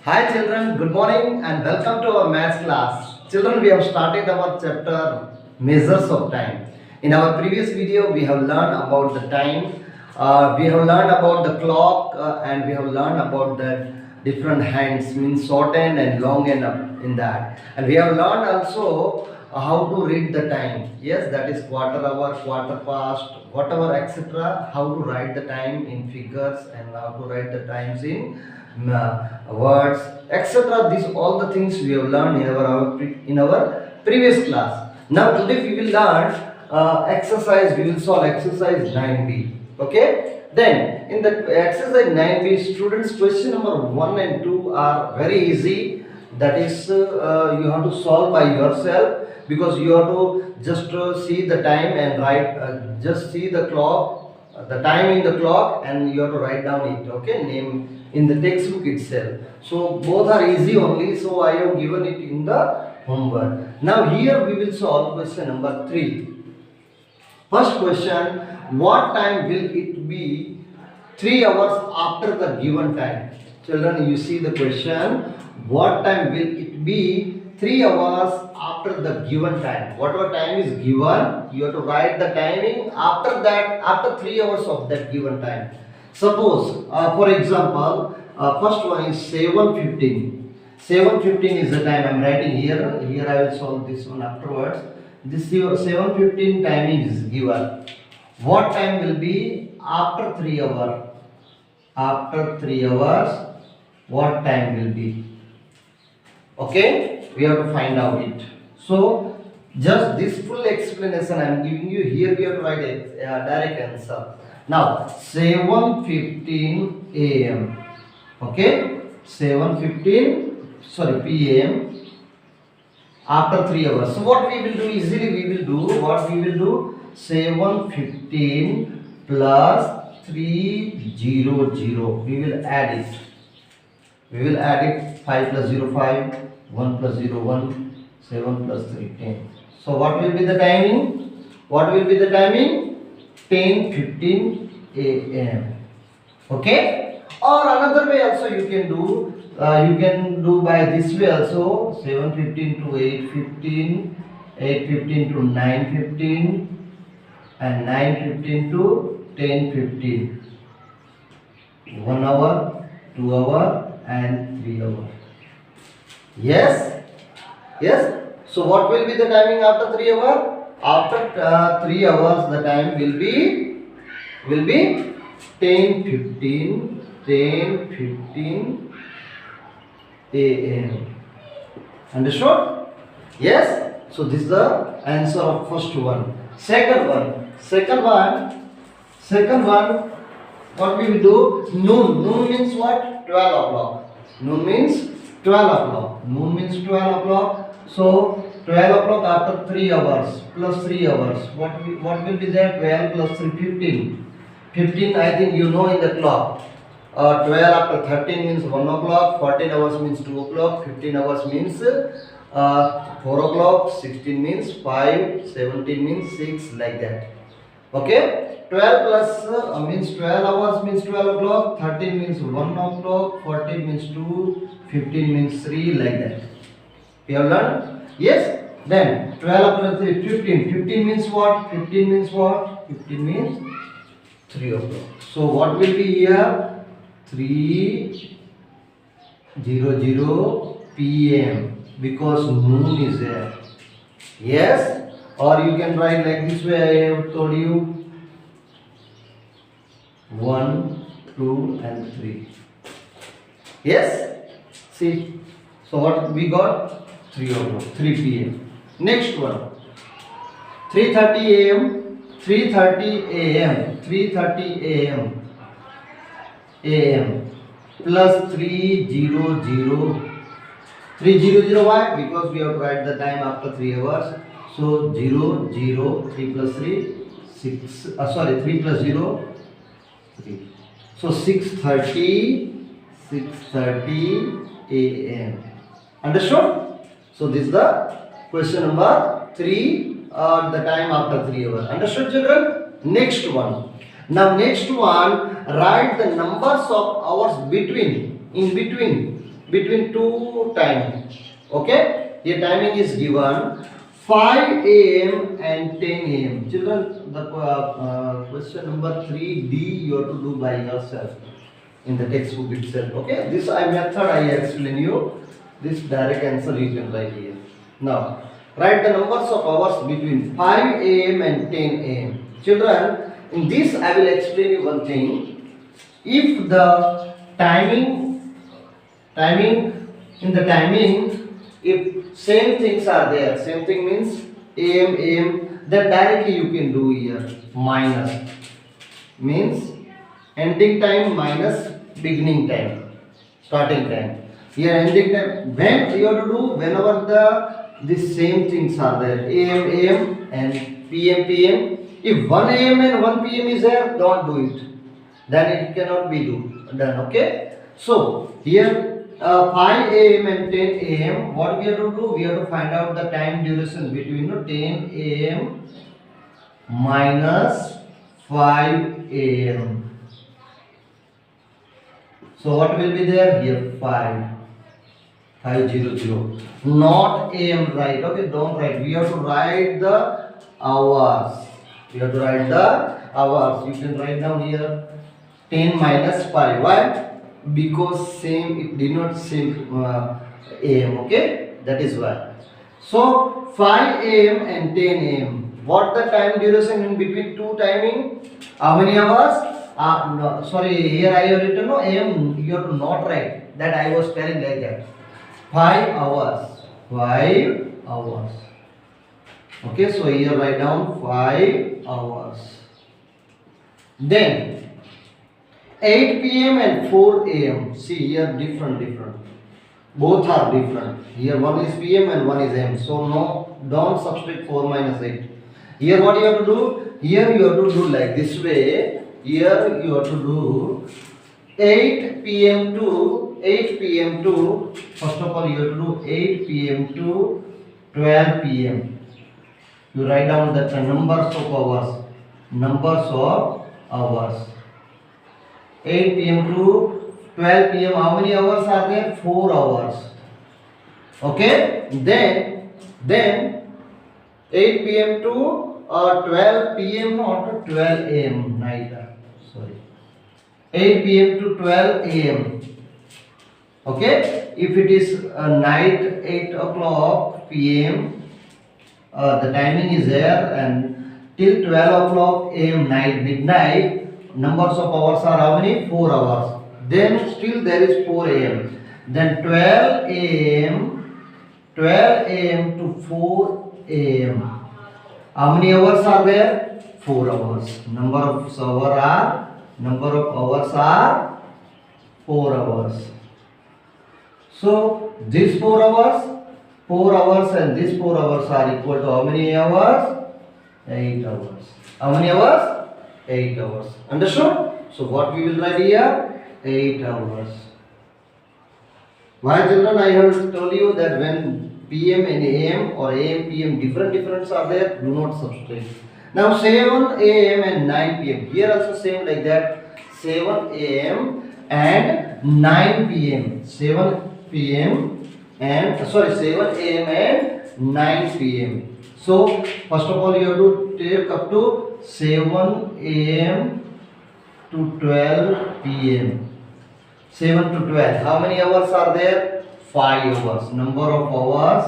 Hi children, good morning and welcome to our maths class. Children, we have started our chapter Measures of Time. In our previous video, we have learned about the time, we have learned about the clock and we have learned about the different hands, means short end and long end in that. And we have learned also how to read the time. Yes, that is quarter hour, quarter past, whatever, etc. How to write the time in figures and how to write the times in words, etc. These all the things we have learned in our previous class. Now today we will learn exercise. We will solve exercise 9b. Okay. Then in the exercise 9b, students, question number 1 and 2 are very easy. That is, you have to solve by yourself, because you have to just see the time and write. Just see the clock, the time in the clock, and you have to write down it. Okay, name in the textbook itself. So both are easy only. So I have given it in the homework. Now here we will solve question number 3. First question: what time will it be 3 hours after the given time? Children, you see the question. What time will it be 3 hours after the given time? Whatever time is given, you have to write the timing after that, after 3 hours of that given time. Suppose, for example, first one is 7:15. 7:15 is the time I am writing here. Here I will solve this one afterwards. This 7:15 timing is given. What time will be after 3 hours? After 3 hours, what time will be? Okay, we have to find out it. So, just this full explanation I am giving you. Here we have to write a direct answer. Now, 7:15 a.m. Okay, 7:15, sorry, p.m. after 3 hours. So what we will do, easily we will do, what we will do, 7:15 plus 300. We will add it. We will add it. 5 plus 0, 5. 1 plus 0, 1. 7 plus 3, 10. So what will be the timing? What will be the timing? 10:15 a.m. Okay? Or another way also you can do. You can do by this way also. 7:15 to 8:15, 8:15 to 9:15, and 9:15 to 10:15. 1 hour, 2 hour, and 3 hour. Yes? Yes? So what will be the timing after 3 hours? After 3 hours, the time will be 10:15 a.m. Understood? Yes? So this is the answer of first one. Second one, what we will do? Noon. Noon means what? 12 o'clock. Noon means 12 o'clock. Noon means 12 o'clock. So 12 o'clock after 3 hours plus 3 hours. What will be there? 12 plus 3, 15. 15, I think you know in the clock. 12 after 13 means 1 o'clock. 14 hours means 2 o'clock. 15 hours means 4 o'clock. 16 means 5. 17 means 6, like that. Okay? 12 plus means 12 hours means 12 o'clock. 13 means 1 o'clock. 14 means 2. 15 means 3, like that. We have learned? Yes? Then 12 after 3, 15. 15 means what? 15 means what? 15 means 3 o'clock. So what will be here? 3:00 p.m. because noon is there. Yes? Or you can write like this way I have told you. 1, 2 and 3. Yes? See? So what we got? 3 o'clock, 3 p.m. Next one. 3:30 a.m. 3:30 a.m. 3:30 a.m. plus 300. 300, why? Because we have to write the time after 3 hours. So 00, 3 plus 3, 6. 3 plus 0, 3. So 6:30 a.m. Understood? So this is the question number 3. The time after 3 hours. Understood, children? Next one. Now next one, write the numbers of hours in between between two time. Okay, here timing is given 5 a.m. and 10 a.m. Children, the question number 3D you have to do by yourself in the textbook itself. Okay, this method I explain you. This direct answer you can write here. Now, write the numbers of hours between 5 a.m. and 10 a.m. Children, in this I will explain you one thing. If the timing in the timing, if same things are there, same thing means am, then directly you can do here minus, means ending time minus beginning time, starting time. Here ending time, when you have to do whenever the same things are there, am and pm. If 1 am and 1 pm is there, don't do it, then it cannot be done. Okay, so here 5 am and 10 am, what we have to do, we have to find out the time duration between 10 am minus 5 am. So what will be there here? 500, not am, right? Okay, don't write, we have to write the hours. You have to write the hours. You can write down here 10 minus 5. Why? Because same, it denotes same am. Okay, that is why. So 5 am and 10 am. What the time duration in between two timing? How many hours? No, sorry, here I have written no am. You have to not write that. I was telling like that. 5 hours. 5 hours. Okay, so here write down 5 hours. Then 8 p.m. and 4 a.m. See here different. Both are different. Here one is p.m. and one is a.m. So no, don't substitute 4 minus 8. Here what you have to do? Here you have to do like this way. Here you have to do 8 p.m. to first of all you have to do 8 p.m. to 12 p.m. You write down the numbers of hours. 8 p.m. to 12 p.m. How many hours are there? 4 hours. Okay. Then 8 p.m. to 12 p.m. or to 12 a.m. night. Sorry. 8 p.m. to 12 a.m. Okay. If it is night 8 o'clock p.m. The timing is there, and till 12 o'clock a.m. night, midnight, numbers of hours are how many? 4 hours. Then still there is 4 a.m. Then 12 a.m. to 4 a.m. How many hours are there? 4 hours. Number of hours are 4 hours. So these 4 hours and these 4 hours are equal to how many hours? 8 hours. How many hours? 8 hours. Understood? So what we will write here? 8 hours. Why, children? I have told you that when PM and AM or AM PM different are there, do not substitute. Now 7 AM and 9 PM. Here also same like that. 7 AM and 9 PM. 7 AM and 9 PM. So first of all you have to take up to 7 AM to 12 PM. 7 to 12. How many hours are there? 5 hours. Number of hours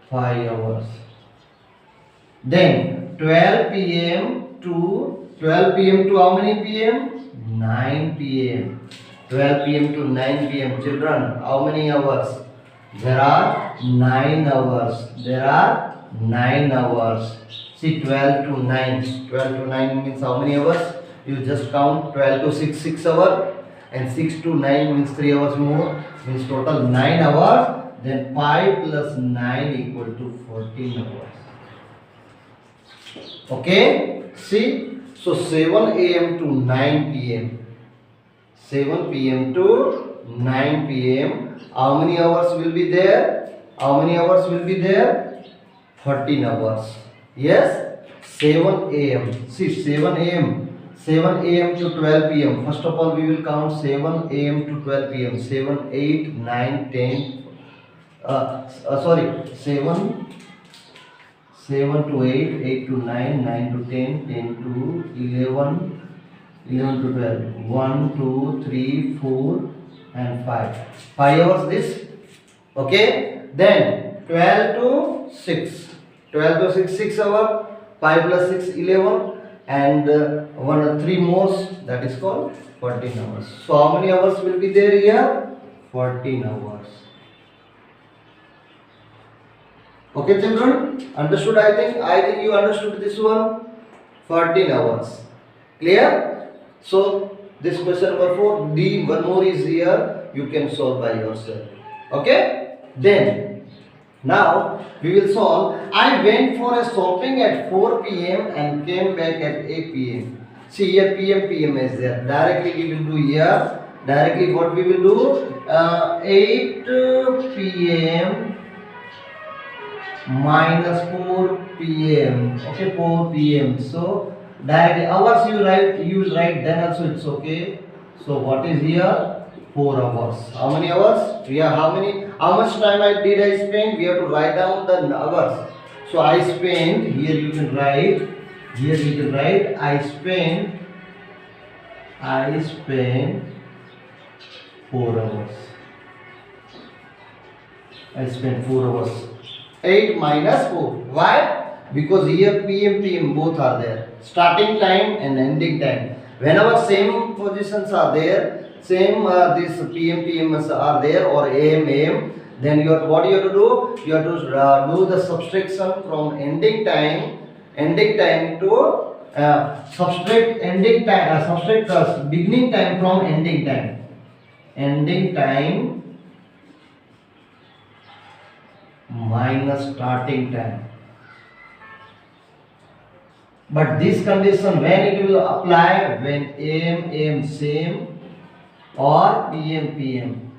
5 hours. Then 12 PM to how many PM? 9 PM. 12 PM to 9 PM. Children, how many hours? There are 9 hours. See, 12 to 9. 12 to 9 means how many hours? You just count 12 to 6 hours, and 6 to 9 means 3 hours more, means total 9 hours. Then 5 plus 9 equal to 14 hours. Okay, see, so 7 AM to 9 PM. 7 PM to 9 PM. How many hours will be there? 14 hours. Yes, 7 AM. See, 7 AM. 7 a.m. to 12 p.m. First of all, we will count 7 a.m. to 12 p.m. 7, 8, 9, 10. Sorry, 7, 7 to 8, 8 to 9, 9 to 10, 10 to 11, 11 to 12. 1, 2, 3, 4, and 5. 5 hours this. Okay. Then 12 to 6. 12 to 6, 6 hours. 5 plus 6, 11. And 3 more, that is called 14 hours. So how many hours will be there here? 14 hours. Okay children, understood? I think you understood this one. 14 hours. Clear? So this question number 4, D, one more is here, you can solve by yourself. Okay? Then now we will solve. I went for a shopping at 4 p.m. and came back at 8 p.m. See here, PM is there. Directly we will do here. Directly what we will do? 8 p.m. minus 4 p.m. Okay, 4 p.m. So directly hours you will write, then also it's okay. So what is here? 4 hours. How many hours? Yeah, how much time I spend? We have to write down the hours. So I spent, here you can write I spent 4 hours. I spent 4 hours. 8 minus 4. Why? Because here PM both are there. Starting time and ending time. Whenever same positions are there, same this PMs are there, or AM, then what you have to do? You have to do the subtraction from ending time to subtract the beginning time from ending time minus starting time. But this condition, when it will apply? When AM same or PM.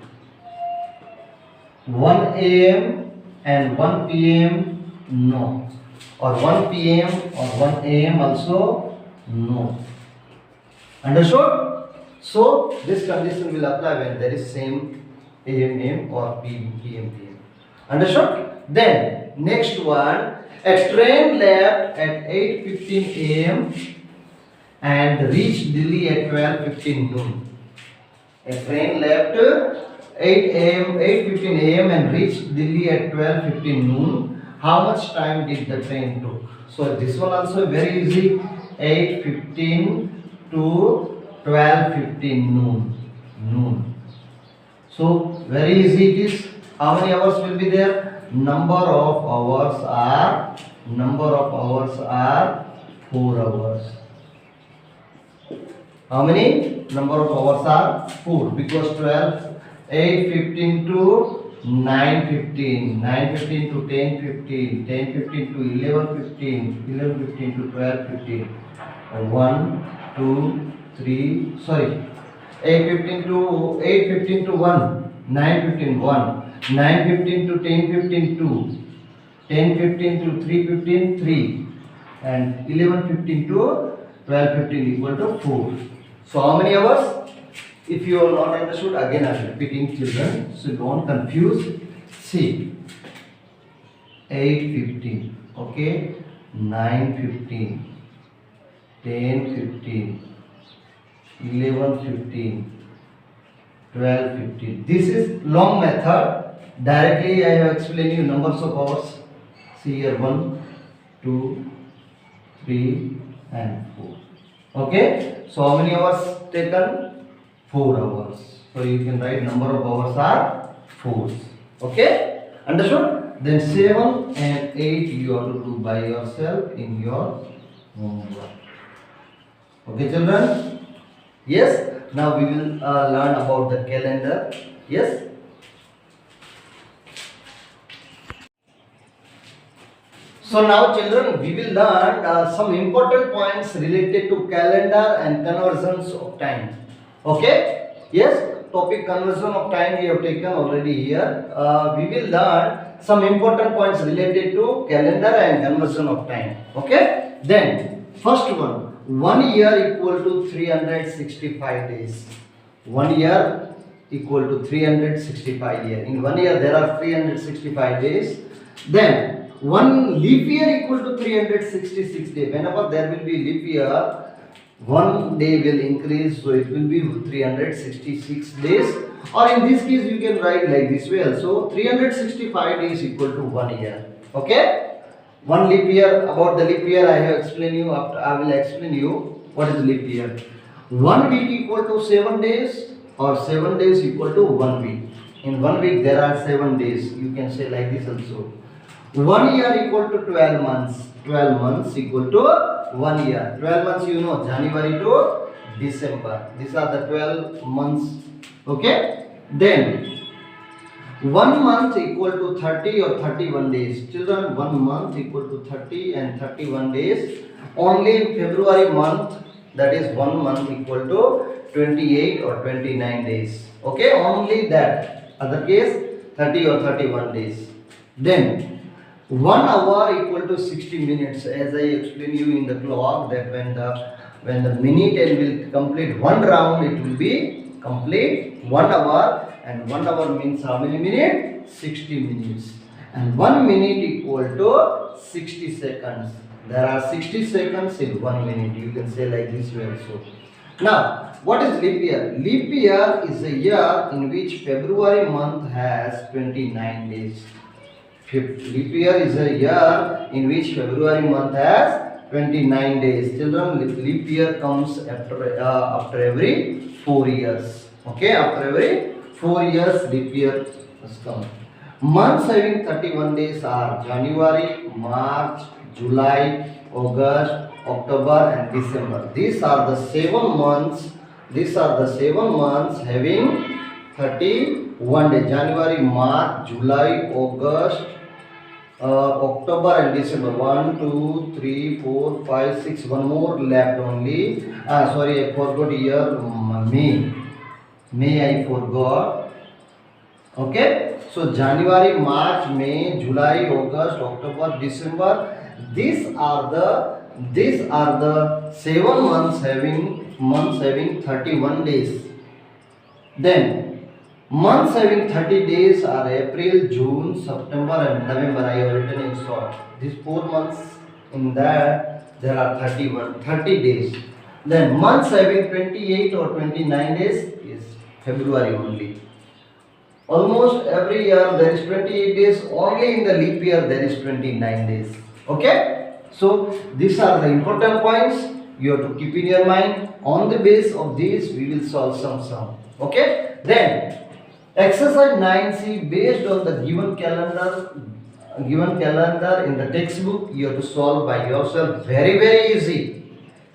1 AM and 1 PM no, or 1 PM or 1 AM also no. Understood? So this condition will apply when there is same AM or PM. Understood? Then next one, a train left at 8:15 AM and reached Delhi at 12:15 noon. A train left 8:15 AM and reached Delhi at 12:15 noon. How much time did the train took? So this one also very easy. 8:15 to 12:15 noon. So very easy it is. How many hours will be there? Number of hours are 4 hours. How many? Number of hours are 4, because 8:15 to 9:15, 9:15 to 10:15, 10:15 to 11:15, 11:15 to 12:15. 1, 2, 3. Sorry. 8:15 to 1, 9:15 1. 9:15 to 10:15 2, 10:15 to 3:15 3, and 11:15 to 12:15 equal to 4. So how many hours? If you are not understood, again I am repeating children, so don't confuse. See, 8:15, okay, 9:15, 10:15, 11:15, 12:15. This is long method. Directly I have explained you numbers of hours. See here, 1, 2, 3 and 4. Okay. So how many hours taken? 4 hours. So you can write number of hours are 4. Okay. Understood? Then 7 and 8 you have to do by yourself in your homework. Okay children? Yes. Now we will learn about the calendar. Yes. So now children, we will learn some important points related to calendar and conversions of time. Okay? Yes, topic conversion of time we have taken already here. We will learn some important points related to calendar and conversion of time. Okay? Then, first one, 1 year equal to 365 days. 1 year equal to 365 years. In 1 year there are 365 days. Then 1 leap year equal to 366 days. Whenever there will be leap year, 1 day will increase, so it will be 366 days. Or in this case you can write like this way also. 365 days equal to 1 year. Okay? One leap year. About the leap year I have explained you. After I will explain you what is leap year. 1 week equal to 7 days, or 7 days equal to 1 week. In 1 week there are 7 days. You can say like this also. 1 year equal to 12 months. 12 months equal to 1 year. 12 months, you know, January to December. These are the 12 months. Okay? Then 1 month equal to 30 or 31 days. Children, 1 month equal to 30 and 31 days. Only February month, that is 1 month equal to 28 or 29 days. Okay, only that. Other case 30 or 31 days. Then 1 hour equal to 60 minutes. As I explained you in the clock, that when the minute and will complete one round, it will be complete 1 hour. And 1 hour means how many minutes? 60 minutes. And 1 minute equal to 60 seconds. There are 60 seconds in 1 minute. You can say like this way also. Now, what is leap year? Leap year is a year in which February month has 29 days. Leap year is a year in which February month has 29 days. Children, leap year comes after every 4 years. Okay, after every 4 years leap year has come. Months having 31 days are January, March, July, August, October and December. These are the 7 months. These are the 7 months having 31 days. January, March, July, August, October and December. 1, 2, 3, 4, 5, 6. One more left only. Sorry, I forgot here. May I forgot. Okay. So January, March, May, July, August, October, December. These are the 7 months having 31 days. Then months having 30 days are April, June, September and November. I have written in short. These 4 months, in that there are 30 days. Then months having 28 or 29 days is February only. Almost every year there is 28 days. Only in the leap year there is 29 days. Okay? So these are the important points you have to keep in your mind. On the base of these we will solve some sum. Okay? Then exercise 9C, based on the given calendar in the textbook, you have to solve by yourself. Very easy.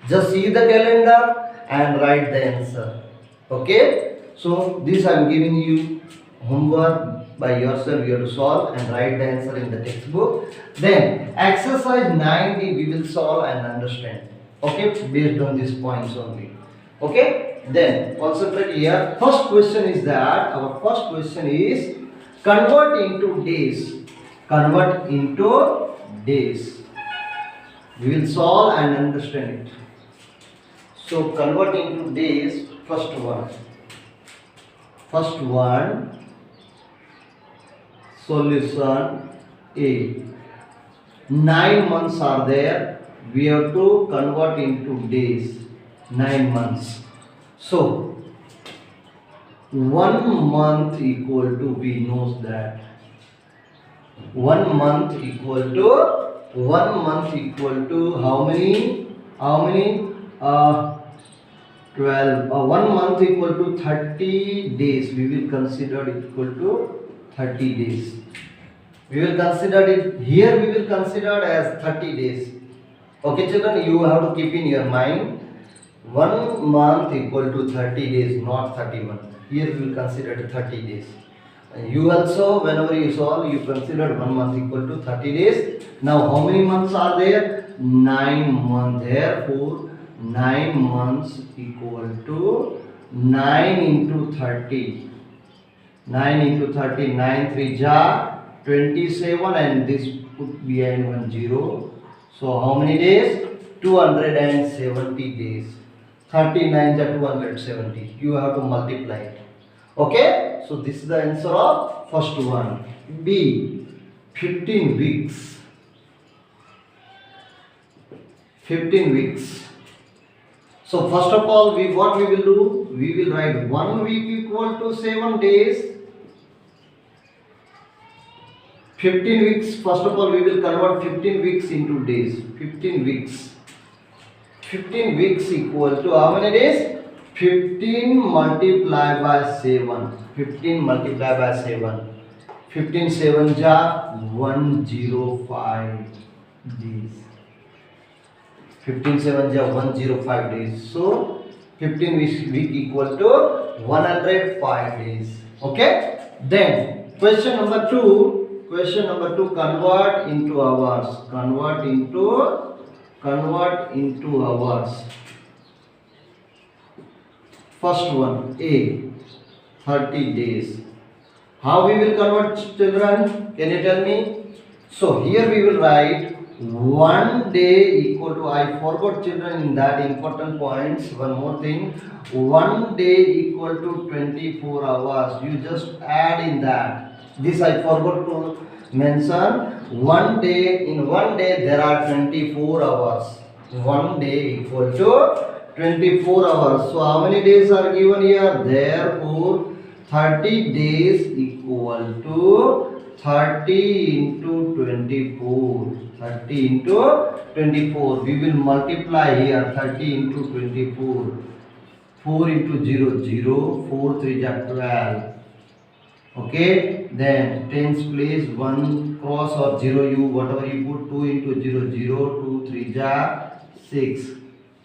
Just see the calendar and write the answer. Okay? So this I am giving you homework by yourself. You have to solve and write the answer in the textbook. Then exercise 9D we will solve and understand. Okay? Based on these points only. Okay? Then concentrate here. First question is that our first question is convert into days. Convert into days. We will solve and understand it. So convert into days. First one. Solution A. 9 months are there. We have to convert into days. 9 months. So 1 month equal to, we knows that 1 month equal to how many 12. 1 month equal to 30 days. We will consider it equal to 30 days. We will consider it here. We will consider as 30 days. Okay, children, you have to keep in your mind 1 month equal to 30 days, not 31. Here we will consider it 30 days. You also, whenever you solve, you consider 1 month equal to 30 days. Now, how many months are there? 9 months. Therefore, 9 months equal to 9 into 30. 9 into 30, 9 3 ja 27, and this put behind 1 0. So how many days? 270 days. 39 is 270. You have to multiply it. Okay? So this is the answer of first one. B. 15 weeks. 15 weeks. So first of all, what we will do? We will write 1 week equal to 7 days. 15 weeks, first of all, we will convert 15 weeks into days. 15 weeks. 15 weeks equal to how many days? 15 multiplied by 7. 15 multiplied by 7. 15 7 ja 105 days. 15 7 ja 105 days. So 15 week equal to 105 days. Okay. Then question number 2. Question number 2, convert into hours. Convert into hours. First one, A, 30 days. How we will convert, children? Can you tell me? So here we will write 1 day equal to, I forgot children in that important points, one more thing. 1 day equal to 24 hours. You just add in that. This I forgot to mention. 1 day, in 1 day there are 24 hours. 1 day equal to 24 hours. So how many days are given here? Therefore 30 days equal to 30 into 24. 30 into 24. We will multiply here 30 into 24. 4 into 0, 0. 4 3 is 12. Okay, then tens place 1 cross or 0 you whatever you put. 2 into 0, 0. 2 3 ja 6.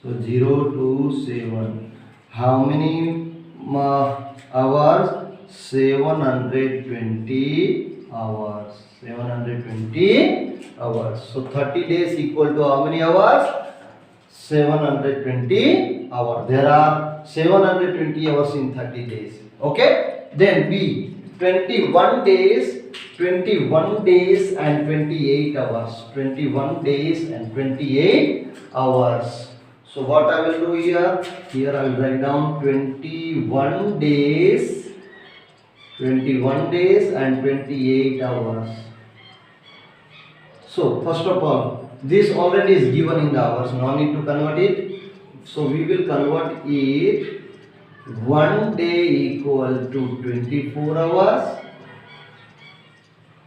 So 0 to 7. How many hours? 720 hours. 720 hours. So 30 days equal to how many hours? 720 hours. There are 720 hours in 30 days. Okay. Then B. 21 days and 28 hours. 21 days and 28 hours. So what I will do here? Here I will write down 21 days and 28 hours. So first of all, this already is given in the hours. No need to convert it. So we will convert it. 1 day equal to 24 hours.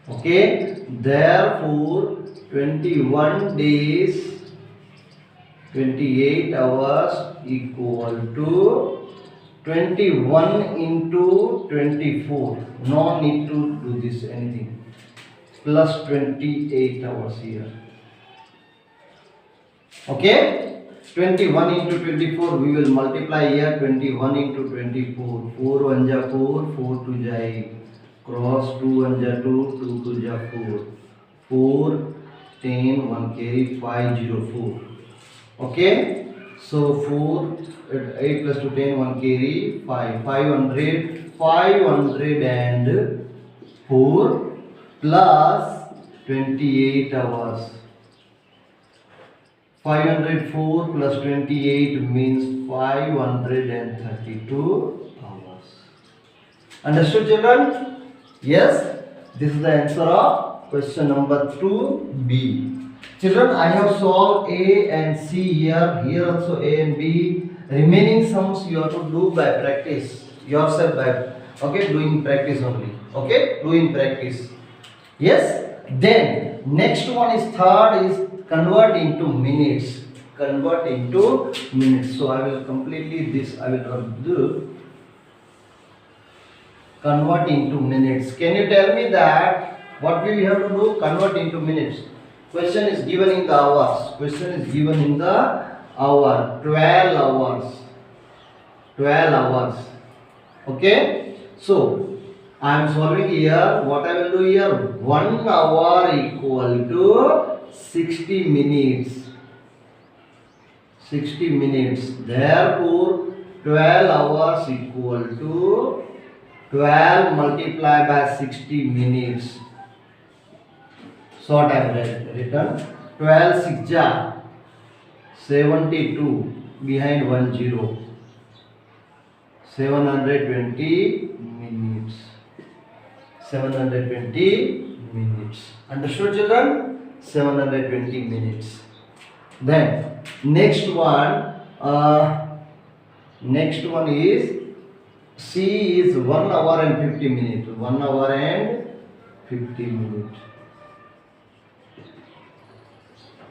Okay. Therefore 21 days 28 hours equal to 21 into 24. No need to do this anything. Plus 28 hours here. Okay. 21 into 24 we will multiply here. 21 into 24. 4 1 ja 4. 4 2 ja 8. Cross 2 1 ja 2. 2 2 ja 4. 4 10 1 carry 5 0 4. Okay. So 4 8 plus 2 10 1 carry 5 500 and 4 plus 28 hours. 504 plus 28 means 532 hours. Understood, children? Yes, this is the answer of question number 2B. Children, I have solved A and C here. Here also A and B. Remaining sums you have to do by practice yourself by doing practice only. Okay, doing practice. Yes. Then next one is third is convert into minutes. Convert into minutes. So I will completely this I will do. Convert into minutes. Can you tell me that what we have to do? Convert into minutes. Question is given in the hours. Question is given in the hour. 12 hours. 12 hours. Okay. So I am solving here. What I will do here? 1 hour equal to 60 minutes. 60 minutes. Therefore, 12 hours equal to 12 multiplied by 60 minutes. So what I have written? 12 6 ja 72 behind 10. 720 minutes. 720 minutes. Understood, children? 720 minutes. Then next one is C is 1 hour and 50 minutes. 1 hour and 50 minutes.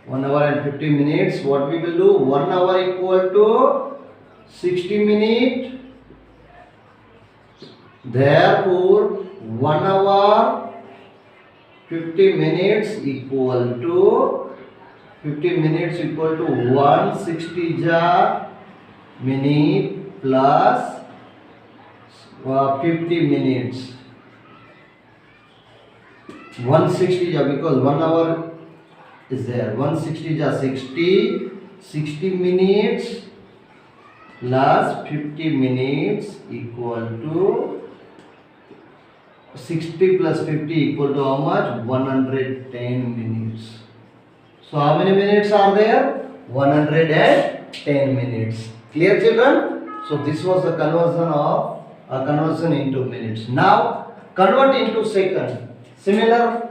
1 hour and 50 minutes. What we will do? 1 hour equal to 60 minutes. Therefore, 1 hour 50 minutes equal to 160 minute plus 50 minutes. 160 because 1 hour is there. 160 60 minutes plus 50 minutes equal to 60 plus 50 equal to how much? 110 minutes. So how many minutes are there? 110 minutes. Clear, children? So this was the conversion into minutes. Now convert into second. Similar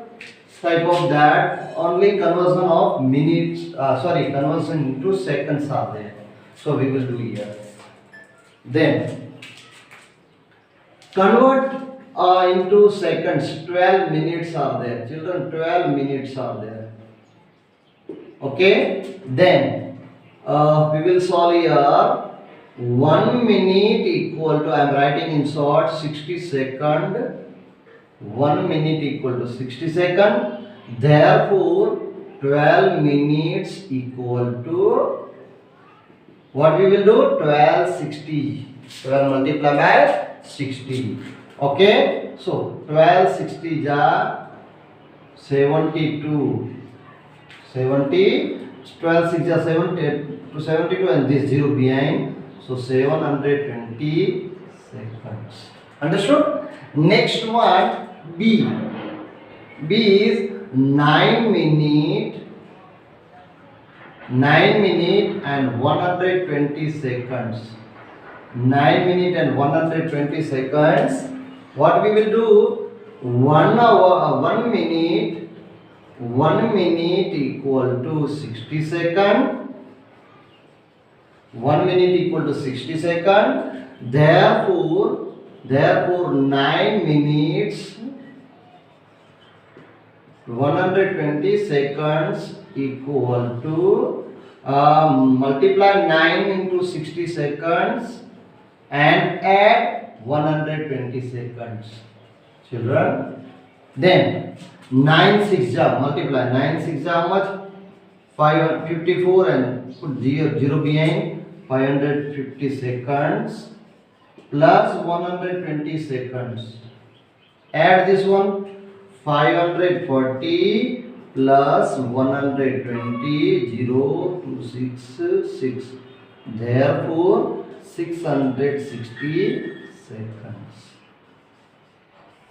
type of that, only conversion of minutes. Conversion into seconds are there. So we will do here. Then convert into seconds. 12 minutes are there. Children, 12 minutes are there. Okay. Then we will solve here. 1 minute equal to, I am writing in short, 60 second. 1 minute equal to 60 second. Therefore 12 minutes equal to, what we will do? 1260. 12 multiplied by 60. Okay. So 1260 ja 72. 70. 12 6 ja 72 and this 0 behind. So 720 seconds. Understood? Next one, B. B is 9 minute and 120 seconds. 9 minute and 120 seconds. What we will do? 1 minute equal to 60 second. 1 minute equal to 60 second. Therefore 9 minutes 120 seconds equal to multiply 9 into 60 seconds and add 120 seconds. Children, then 9 6 ja multiply 9 6 ja how much? 554 and put 0 behind. 550 seconds plus 120 seconds. Add this one. 540 plus 120, 0 to 6, 6. Therefore 660 seconds.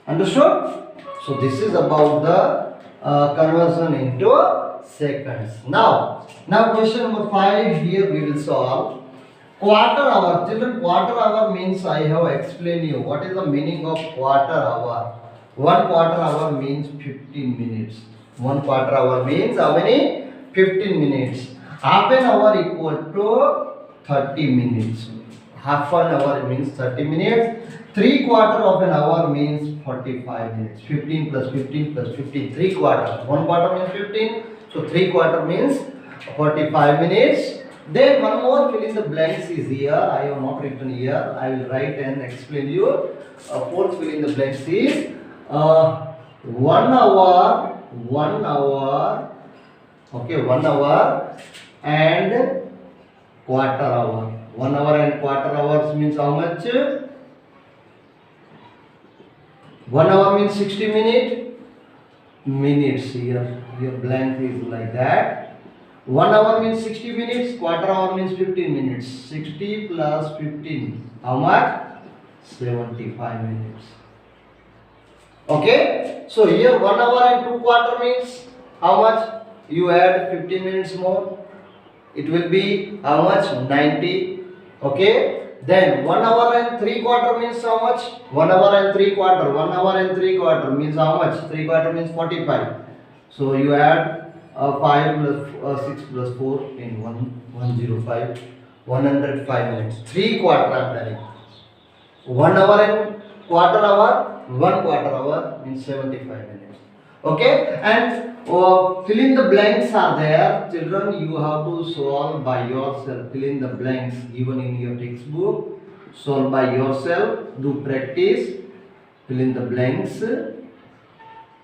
Understood? So this is about the conversion into seconds. Now question number 5 here we will solve. Quarter hour. Children, quarter hour means, I have explained you what is the meaning of quarter hour. 1 quarter hour means 15 minutes. 1 quarter hour means how many? 15 minutes. Half an hour equal to 30 minutes. Half an hour means 30 minutes. 3/4 of an hour means 45 minutes. 15 plus 15 plus 15. 3/4. 1 quarter means 15. So 3/4 means 45 minutes. Then one more fill in the blanks is here. I have not written here. I will write and explain you. Fourth fill in the blanks is 1 hour. Okay, 1 hour and quarter hour. 1 hour and quarter hours means how much? 1 hour means 60 minutes here. Your blank is like that. 1 hour means 60 minutes, quarter hour means 15 minutes. 60 plus 15, how much? 75 minutes. Okay, so here 1 hour and 2/4 means how much? You add 15 minutes more. it will be how much? 90. Okay. Then 1 hour and 3 quarter means how much? 1 hour and 3 quarter. 1 hour and 3 quarter means how much? 3 quarter means 45. So you add 5 plus 6 plus 4 in 105. 105 minutes. 3 quarter I am telling. 1 hour and quarter hour, 1 quarter hour means 75 minutes. Okay, and fill in the blanks are there. Children, you have to solve by yourself. Fill in the blanks given in your textbook. Solve by yourself. Do practice. Fill in the blanks.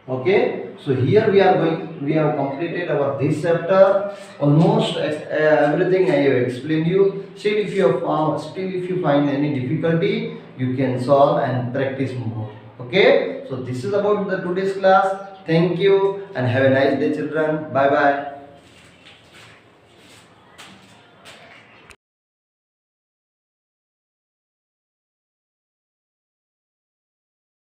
Okay, so here we have completed our this chapter. Almost everything I have explained you. Still if you find any difficulty, you can solve and practice more. Okay, so this is about the today's class. Thank you and have a nice day, children. Bye bye.